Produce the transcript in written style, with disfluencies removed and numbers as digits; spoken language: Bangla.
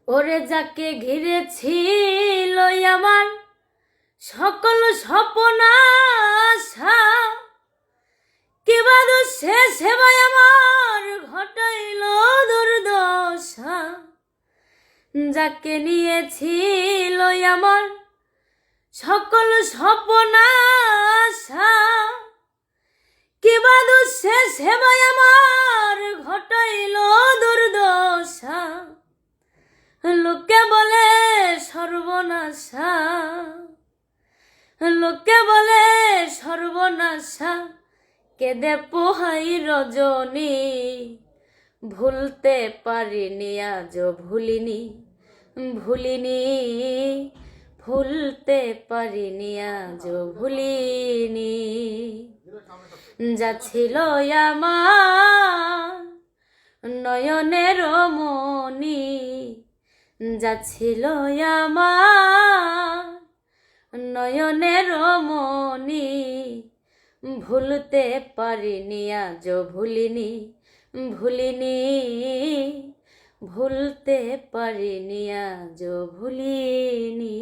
ওরে যাকে ঘিরেছিল আমার সকল স্বপ্ন আশা, কিবা সে সেবায় আমার ঘটাইল দুর্দশা। যাকে নিয়েছিল আমার সকল স্বপ্ন আশা, কিবা সে সেবায় আমার ঘটাইল দুর্দশা। লোকে বলে সর্বনাশা, লোকে বলে সর্বনাশা। কেঁদে পোহাই রজনী, ভুলতে পারিনি আজও ভুলিনি, ভুলিনি ভুলতে পারিনি আজও ভুলিনি। যা ছিল আমার নয়নের মনি, যা ছিল আমার নয়নের মনি, ভুলতে পারিনি আজও ভুলিনি, ভুলিনি ভুলতে পারিনি আজও ভুলিনি।